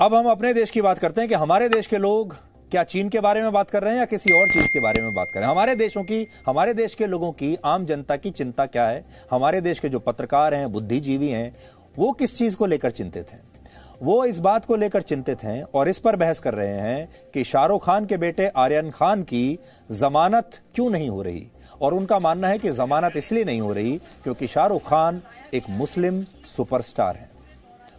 अब हम अपने देश की बात करते हैं कि हमारे देश के लोग क्या चीन के बारे में बात कर रहे हैं या किसी और चीज के बारे में बात कर रहे हैं। हमारे देश के लोगों की, आम जनता की चिंता क्या है। हमारे देश के जो पत्रकार हैं, बुद्धिजीवी हैं, वो किस चीज को लेकर चिंतित हैं। वो इस बात को लेकर चिंतित हैं और इस पर बहस कर रहे हैं कि शाहरुख खान के बेटे आर्यन खान की जमानत क्यों नहीं हो रही। और उनका मानना है कि जमानत इसलिए नहीं हो रही क्योंकि शाहरुख खान एक मुस्लिम सुपरस्टार है।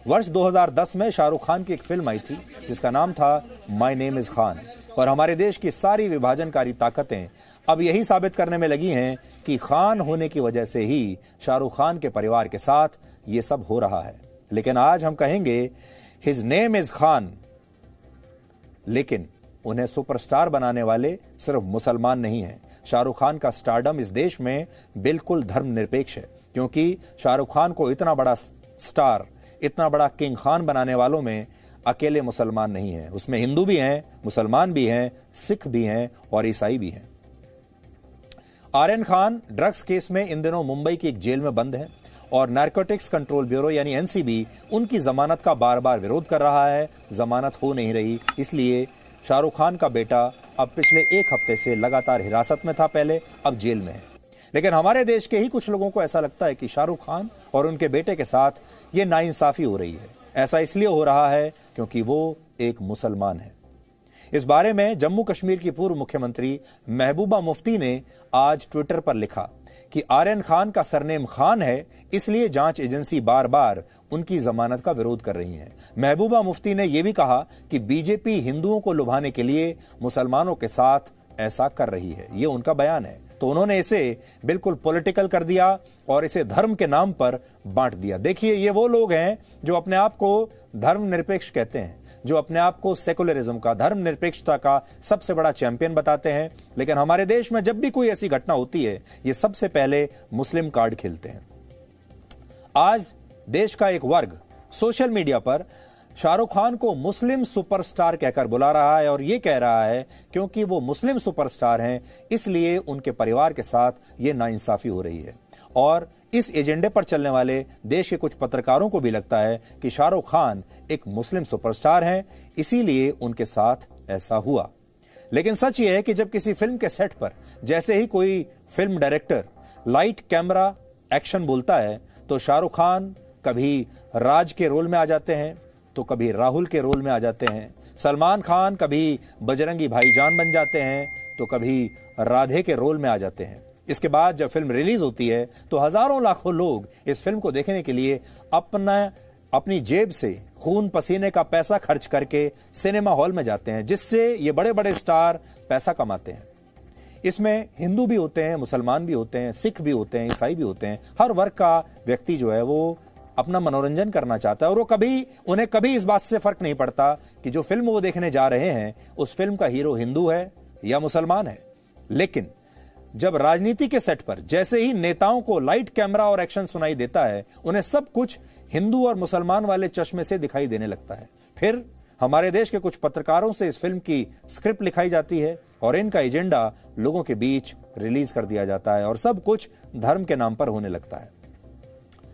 वर्ष 2010 में शाहरुख खान की एक फिल्म आई थी जिसका नाम था माय नेम इज खान। और हमारे देश की सारी विभाजनकारी ताकतें अब यही साबित करने में लगी हैं कि खान होने की वजह से ही शाहरुख खान के परिवार के साथ ये सब हो रहा है। लेकिन आज हम कहेंगे हिज नेम इज खान, लेकिन उन्हें सुपरस्टार बनाने वाले सिर्फ मुसलमान नहीं हैं। शाहरुख खान का स्टारडम इस देश में बिल्कुल धर्मनिरपेक्ष है, क्योंकि शाहरुख खान को इतना बड़ा स्टार, इतना बड़ा किंग खान बनाने वालों में अकेले मुसलमान नहीं हैं। उसमें हिंदू भी हैं, मुसलमान भी हैं, सिख भी हैं और ईसाई भी हैं। आर्यन खान ड्रग्स केस में इन दिनों मुंबई की एक जेल में बंद है और नारकोटिक्स कंट्रोल ब्यूरो यानी एनसीबी उनकी जमानत का बार बार विरोध कर रहा है। जमानत हो नहीं रही, इसलिए शाहरुख खान का बेटा अब पिछले एक हफ्ते से लगातार हिरासत में था, पहले अब जेल में है। लेकिन हमारे देश के ही कुछ लोगों को ऐसा लगता है कि शाहरुख खान और उनके बेटे के साथ ये नाइंसाफी हो रही है। ऐसा इसलिए हो रहा है क्योंकि वो एक मुसलमान है। इस बारे में जम्मू कश्मीर की पूर्व मुख्यमंत्री महबूबा मुफ्ती ने आज ट्विटर पर लिखा कि आर्यन खान का सरनेम खान है, इसलिए जांच एजेंसी बार बार उनकी जमानत का विरोध कर रही है। महबूबा मुफ्ती ने यह भी कहा कि बीजेपी हिंदुओं को लुभाने के लिए मुसलमानों के साथ ऐसा कर रही है। यह उनका बयान है, तो उन्होंने इसे बिल्कुल पॉलिटिकल कर दिया और इसे धर्म के नाम पर बांट दिया। देखिए, ये वो लोग हैं जो अपने आप को धर्मनिरपेक्ष कहते हैं, जो अपने आप को सेकुलरिज्म का, धर्मनिरपेक्षता का सबसे बड़ा चैंपियन बताते हैं। लेकिन हमारे देश में जब भी कोई ऐसी घटना होती है, ये सबसे पहले मुस्लिम कार्ड खेलते हैं। आज देश का एक वर्ग सोशल मीडिया पर शाहरुख खान को मुस्लिम सुपरस्टार कहकर बुला रहा है और यह कह रहा है क्योंकि वो मुस्लिम सुपरस्टार हैं, इसलिए उनके परिवार के साथ ये नाइंसाफी हो रही है। और इस एजेंडे पर चलने वाले देश के कुछ पत्रकारों को भी लगता है कि शाहरुख खान एक मुस्लिम सुपरस्टार हैं, इसीलिए उनके साथ ऐसा हुआ। लेकिन सच यह है कि जब किसी फिल्म के सेट पर जैसे ही कोई film director light camera action बोलता है, तो शाहरुख खान कभी राज के रोल में आ जाते हैं, तो कभी राहुल के रोल में आ जाते हैं। सलमान खान कभी बजरंगी भाईजान बन जाते हैं, तो कभी राधे के रोल में आ जाते हैं। इसके बाद जब फिल्म रिलीज होती है तो हजारों लाखों लोग इस फिल्म को देखने के लिए अपनी जेब से खून पसीने का पैसा खर्च करके सिनेमा हॉल में जाते हैं, जिससे ये बड़े बड़े स्टार पैसा कमाते हैं। इसमें हिंदू भी होते हैं, मुसलमान भी होते हैं, सिख भी होते हैं, ईसाई भी होते हैं। हर वर्ग का व्यक्ति जो है वो अपना मनोरंजन करना चाहता है और उन्हें कभी इस बात से फर्क नहीं पड़ता कि जो फिल्म वो देखने जा रहे हैं उस फिल्म का हीरो हिंदू है या मुसलमान है। लेकिन जब राजनीति के सेट पर जैसे ही नेताओं को लाइट कैमरा और एक्शन सुनाई देता है, उन्हें सब कुछ हिंदू और मुसलमान वाले चश्मे से दिखाई देने लगता है। फिर हमारे देश के कुछ पत्रकारों से इस फिल्म की स्क्रिप्ट लिखाई जाती है और इनका एजेंडा लोगों के बीच रिलीज कर दिया जाता है और सब कुछ धर्म के नाम पर होने लगता है।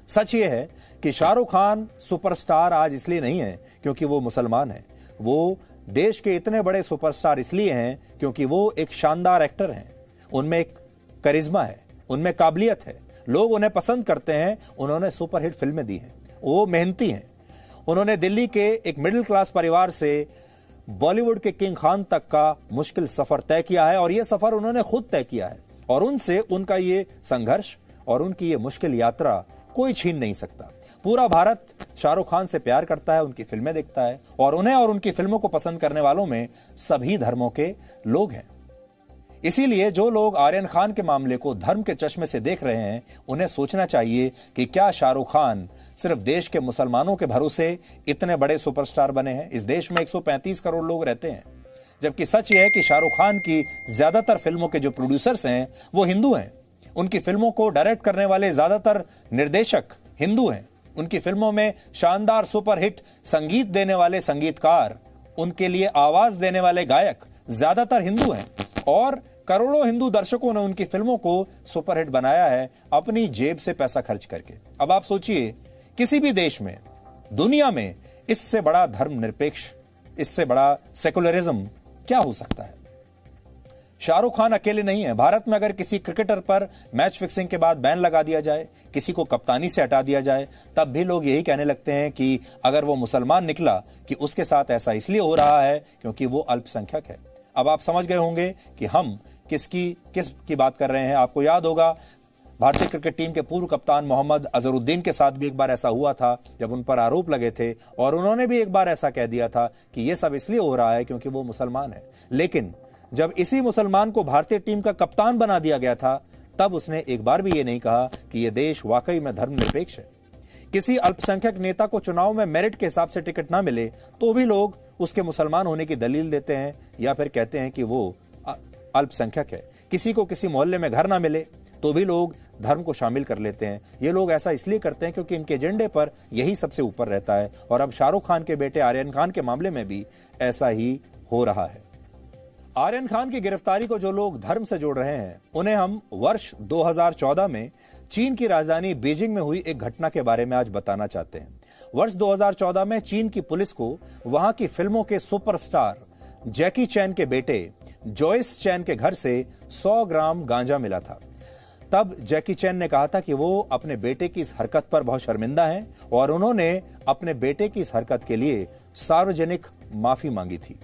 सच यह है कि शाहरुख खान सुपरस्टार आज इसलिए नहीं है क्योंकि वो मुसलमान है। वो देश के इतने बड़े सुपरस्टार इसलिए हैं क्योंकि वो एक शानदार एक्टर हैं। उनमें एक करिश्मा है, उनमें काबिलियत है, लोग उन्हें पसंद करते हैं। उन्होंने सुपरहिट फिल्में दी हैं, वो मेहनती हैं। उन्होंने दिल्ली के एक मिडिल क्लास परिवार से बॉलीवुड के किंग खान तक का मुश्किल सफर तय किया है और यह सफर उन्होंने खुद तय किया है और उनसे उनका ये संघर्ष और उनकी ये मुश्किल यात्रा कोई छीन नहीं सकता। पूरा भारत शाहरुख खान से प्यार करता है, उनकी फिल्में देखता है और उन्हें और उनकी फिल्मों को पसंद करने वालों में सभी धर्मों के लोग हैं। इसीलिए जो लोग आर्यन खान के मामले को धर्म के चश्मे से देख रहे हैं, उन्हें सोचना चाहिए कि क्या शाहरुख खान सिर्फ देश के मुसलमानों के भरोसे इतने बड़े सुपरस्टार बने हैं। इस देश में 135 करोड़ लोग रहते हैं, जबकि सच यह है कि शाहरुख खान की ज्यादातर फिल्मों के जो प्रोड्यूसर्स हैं वो हिंदू हैं। उनकी फिल्मों को डायरेक्ट करने वाले ज्यादातर निर्देशक हिंदू हैं। उनकी फिल्मों में शानदार सुपरहिट संगीत देने वाले संगीतकार, उनके लिए आवाज देने वाले गायक ज्यादातर हिंदू हैं और करोड़ों हिंदू दर्शकों ने उनकी फिल्मों को सुपरहिट बनाया है अपनी जेब से पैसा खर्च करके। अब आप सोचिए, किसी भी देश में, दुनिया में इससे बड़ा धर्मनिरपेक्ष, इससे बड़ा सेकुलरिज्म क्या हो सकता है? शाहरुख खान अकेले नहीं है। भारत में अगर किसी क्रिकेटर पर मैच फिक्सिंग के बाद बैन लगा दिया जाए, किसी को कप्तानी से हटा दिया जाए, तब भी लोग यही कहने लगते हैं कि अगर वो मुसलमान निकला कि उसके साथ ऐसा इसलिए हो रहा है क्योंकि वो अल्पसंख्यक है। अब आप समझ गए होंगे कि हम किस की बात कर रहे हैं। आपको याद होगा भारतीय क्रिकेट टीम के पूर्व कप्तान मोहम्मद अजहरुद्दीन के साथ भी एक बार ऐसा हुआ था, जब उन पर आरोप लगे थे और उन्होंने भी एक बार ऐसा कह दिया था कि यह सब इसलिए हो रहा है क्योंकि वो मुसलमान है। लेकिन जब इसी मुसलमान को भारतीय टीम का कप्तान बना दिया गया था, तब उसने एक बार भी ये नहीं कहा कि यह देश वाकई में धर्मनिरपेक्ष है। किसी अल्पसंख्यक नेता को चुनाव में मेरिट के हिसाब से टिकट ना मिले तो भी लोग उसके मुसलमान होने की दलील देते हैं या फिर कहते हैं कि वो अल्पसंख्यक है। किसी को किसी मोहल्ले में घर ना मिले तो भी लोग धर्म को शामिल कर लेते हैं। ये लोग ऐसा इसलिए करते हैं क्योंकि इनके एजेंडे पर यही सबसे ऊपर रहता है। और अब शाहरुख खान के बेटे आर्यन खान के मामले में भी ऐसा ही हो रहा है। आर्यन खान की गिरफ्तारी को जो लोग धर्म से जोड़ रहे हैं, उन्हें हम वर्ष 2014 में चीन की राजधानी बीजिंग में हुई एक घटना के बारे में आज बताना चाहते हैं। वर्ष 2014 में चीन की पुलिस को वहां की फिल्मों के सुपरस्टार जैकी चैन के बेटे जोइस चैन के घर से 100 ग्राम गांजा मिला था। तब जैकी चैन ने कहा था कि वो अपने बेटे की इस हरकत पर बहुत शर्मिंदा हैं और उन्होंने अपने बेटे की इस हरकत के लिए सार्वजनिक माफी मांगी थी।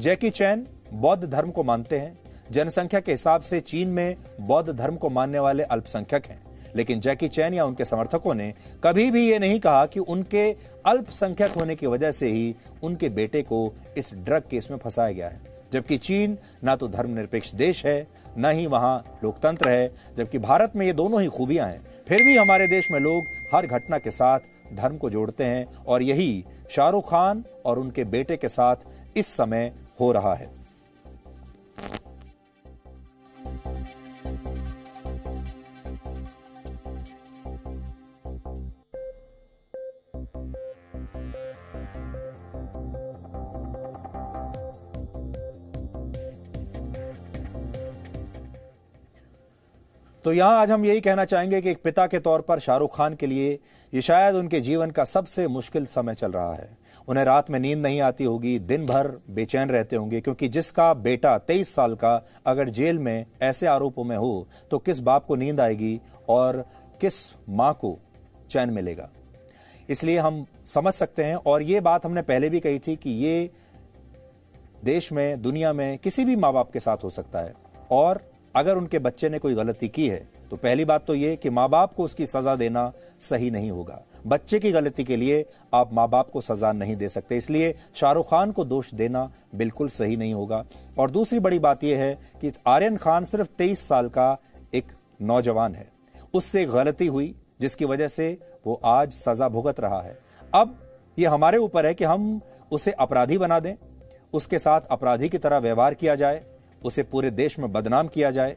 जैकी चैन बौद्ध धर्म को मानते हैं। जनसंख्या के हिसाब से चीन में बौद्ध धर्म को मानने वाले अल्पसंख्यक हैं, लेकिन जैकी चैन या उनके समर्थकों ने कभी भी ये नहीं कहा कि उनके अल्पसंख्यक होने की वजह से ही उनके बेटे को इस ड्रग केस में फंसाया गया है। जबकि चीन ना तो धर्मनिरपेक्ष देश है, न ही वहां लोकतंत्र है, जबकि भारत में ये दोनों ही खूबियां हैं। फिर भी हमारे देश में लोग हर घटना के साथ धर्म को जोड़ते हैं और यही शाहरुख खान और उनके बेटे के साथ इस समय हो रहा है। तो यहां आज हम यही कहना चाहेंगे कि एक पिता के तौर पर शाहरुख खान के लिए ये शायद उनके जीवन का सबसे मुश्किल समय चल रहा है। उन्हें रात में नींद नहीं आती होगी, दिन भर बेचैन रहते होंगे, क्योंकि जिसका बेटा 23 साल का अगर जेल में ऐसे आरोपों में हो तो किस बाप को नींद आएगी और किस मां को चैन मिलेगा। इसलिए हम समझ सकते हैं, और ये बात हमने पहले भी कही थी कि ये देश में, दुनिया में किसी भी माँ बाप के साथ हो सकता है। और अगर उनके बच्चे ने कोई गलती की है तो पहली बात तो ये कि माँ बाप को उसकी सजा देना सही नहीं होगा। बच्चे की गलती के लिए आप माँ बाप को सजा नहीं दे सकते, इसलिए शाहरुख खान को दोष देना बिल्कुल सही नहीं होगा। और दूसरी बड़ी बात यह है कि आर्यन खान सिर्फ 23 साल का एक नौजवान है। उससे गलती हुई जिसकी वजह से वो आज सजा भुगत रहा है। अब ये हमारे ऊपर है कि हम उसे अपराधी बना दें, उसके साथ अपराधी की तरह व्यवहार किया जाए, उसे पूरे देश में बदनाम किया जाए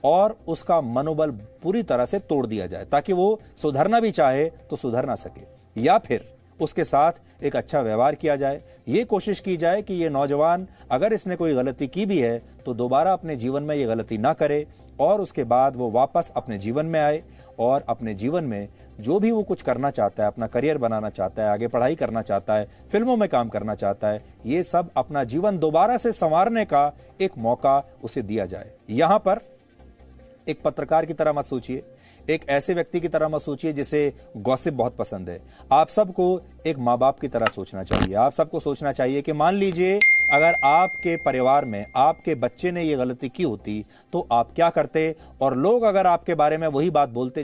और उसका मनोबल पूरी तरह से तोड़ दिया जाए ताकि वो सुधरना भी चाहे तो सुधर ना सके, या फिर उसके साथ एक अच्छा व्यवहार किया जाए। ये कोशिश की जाए कि ये नौजवान अगर इसने कोई गलती की भी है तो दोबारा अपने जीवन में ये गलती ना करे और उसके बाद वो वापस अपने जीवन में आए और अपने जीवन में जो भी वो कुछ करना चाहता है, अपना करियर बनाना चाहता है, आगे पढ़ाई करना चाहता है, फिल्मों में काम करना चाहता है, ये सब अपना जीवन दोबारा से संवारने का एक मौका उसे दिया जाए। यहां पर एक पत्रकार की तरह मत सोचिए, एक ऐसे व्यक्ति की तरह मत सोचिए जिसे गॉसिप बहुत पसंद है। आप सबको एक माँ बाप की तरह सोचना चाहिए। आप सबको सोचना चाहिए कि मान लीजिए अगर आपके परिवार में आपके बच्चे ने ये गलती की होती तो आप क्या करते, और लोग अगर आपके बारे में वही बात बोलते